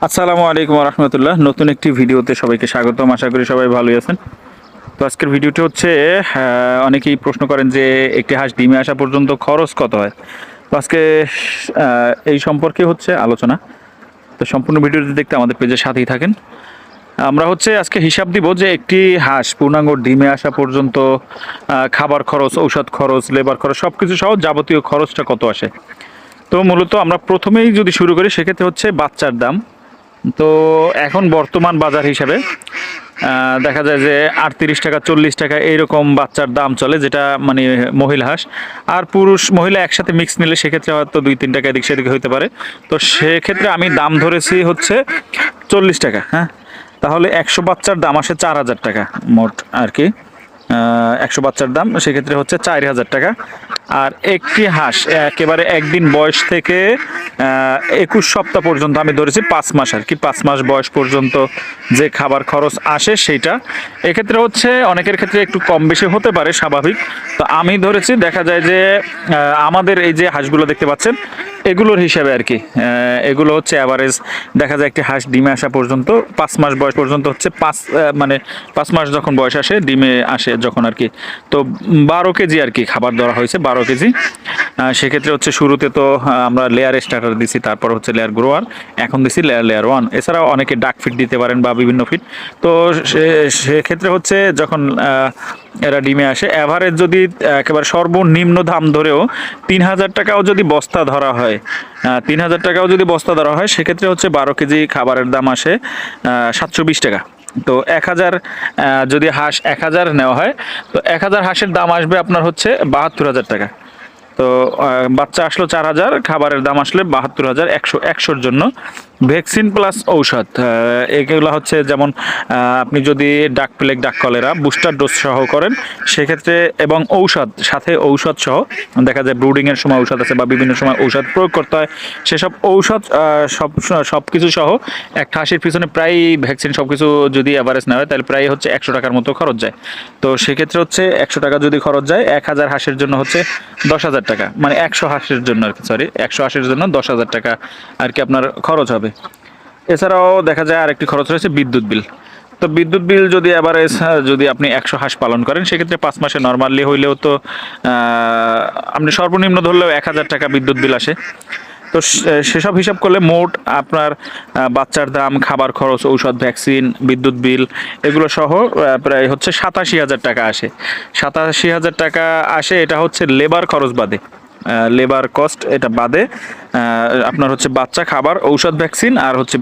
আসসালামু আলাইকুম রহমতুল্লাহ। নতুন একটি ভিডিওতে সবাইকে স্বাগতম। আশা করি সবাই ভালোই আছেন। তো আজকের ভিডিওটি হচ্ছে অনেকেই প্রশ্ন করেন যে একটি হাঁস ডিমে আসা পর্যন্ত খরচ কত হয়। তো আজকে এই সম্পর্কে হচ্ছে আলোচনা। তো সম্পূর্ণ ভিডিওটি দেখতে আমাদের পেজের সাথেই থাকেন। আমরা হচ্ছে আজকে হিসাব দিব যে একটি হাঁস পূর্ণাঙ্গ ডিমে আসা পর্যন্ত খাবার খরচ, ঔষধ খরচ, লেবার খরচ সব কিছু সহ যাবতীয় খরচটা কত আসে। তো মূলত আমরা প্রথমেই যদি শুরু করি সেক্ষেত্রে হচ্ছে বাচ্চার দাম। তো এখন বর্তমান বাজার হিসাবে দেখা যায় যে 38 টাকা 40 টাকা এইরকম বাচ্চার দাম চলে, যেটা মানে মহিলা হাঁস। আর পুরুষ মহিলা একসাথে মিক্স নিলে সেক্ষেত্রে হয়তো 2-3 টাকা এদিক সেদিকে হতে পারে। তো সেক্ষেত্রে আমি দাম ধরেছি হচ্ছে 40 টাকা। হ্যাঁ, তাহলে 100 বাচ্চার দাম আসে 4000 টাকা মোট আর কি। 100 বাচ্চার দাম সেক্ষেত্রে হচ্ছে 4000 টাকা। আর একটি হাঁস একেবারে একদিন বয়স থেকে 21 সপ্তাহ পর্যন্ত আমি ধরেছি 5 মাস আর কি, 5 মাস বয়স পর্যন্ত যে খাবার খরচ আসে সেইটা। এক্ষেত্রে হচ্ছে অনেকের ক্ষেত্রে একটু কম বেশি হতে পারে, স্বাভাবিক। তো আমি ধরেছি, দেখা যায় যে আমাদের এই যে হাঁসগুলো দেখতে পাচ্ছেন এগুলোর হিসাবে আর কি, এগুলো হচ্ছে অ্যাভারেজ দেখা যায় একটি হাঁস ডিমে আসা পর্যন্ত 5 মাস বয়স পর্যন্ত হচ্ছে 5 মাস যখন বয়স আসে ডিমে আসে যখন আর কি। তো 12 কেজি আর কি খাবার দেওয়া হয়েছে, 12 কেজি। সেক্ষেত্রে হচ্ছে শুরুতে তো আমরা লেয়ার স্টার্টার দিছি, তারপর হচ্ছে লেয়ার গ্রোয়ার, এখন দিছি লেয়ার 1। এছাড়াও অনেকে ডাক ফিড দিতে পারেন বা বিভিন্ন ফিড। তো সেক্ষেত্রে হচ্ছে যখন এরা ডিমে আসে অ্যাভারেজ যদি একেবারে সর্বনিম্ন দাম ধরেও 3000 টাকাও যদি বস্তা ধরা হয়, 3000 টাকাও যদি বস্তা ধরা হয় সেক্ষেত্রে হচ্ছে 12 কেজি খাবারের দাম আসে 720 টাকা। তো 1000 যদি হাঁস 1000 নেওয়া হয়, তো 1000 হাঁসের দাম আসবে আপনার হচ্ছে 72,000 টাকা। তো বাচ্চা আসলো 4000, খাবারের দাম আসলে 72,100। 100-র জন্য ভ্যাকসিন প্লাস ঔষধ, এগুলো হচ্ছে যেমন আপনি যদি ডাক প্লেগ, ডাক কলেরা বুস্টার ডোজ সহ করেন সেক্ষেত্রে, এবং ঔষধ সাথে ঔষধ সহ, দেখা যায় ব্রুডিংয়ের সময় ঔষধ আছে বা বিভিন্ন সময় ঔষধ প্রয়োগ করতে হয়, সেসব ঔষধ সব কিছু সহ একটা হাঁসের পিছনে প্রায় ভ্যাকসিন সব কিছু যদি অ্যাভারেজ নেওয়া হয় তাহলে প্রায় হচ্ছে 100 টাকার মতো খরচ যায়। তো সেক্ষেত্রে হচ্ছে 100 টাকা যদি খরচ যায়, 1000 হাঁসের জন্য হচ্ছে 10,000 টাকা, মানে 100 হাঁসের জন্য আর কি, সরি 100 হাঁসের জন্য 10,000 টাকা আর কি আপনার খরচ হবে। এছাড়াও দেখা যায় আরেকটি খরচ রয়েছে বিদ্যুৎ বিল। তো বিদ্যুৎ বিল যদি এভারেজ যদি আপনি 100 হাঁস পালন করেন সেক্ষেত্রে 5 মাসে নর্মালি হইলেও তো আপনি সর্বনিম্ন ধরলেও 1000 টাকা বিদ্যুৎ বিল আসে। তো সেসব হিসাব করলে মোট আপনার বাচ্চার দাম, খাবার খরচ, ঔষধ, ভ্যাকসিন, বিদ্যুৎ বিল এগুলো সহ প্রায় হচ্ছে 87,000 টাকা আসে। 87,000 টাকা আসে, এটা হচ্ছে লেবার খরচ বাদে, লেবার কস্ট এটা বাদে আপনার হচ্ছে বাচ্চা, খাবার, ঔষধ, ভ্যাকসিন আর হচ্ছে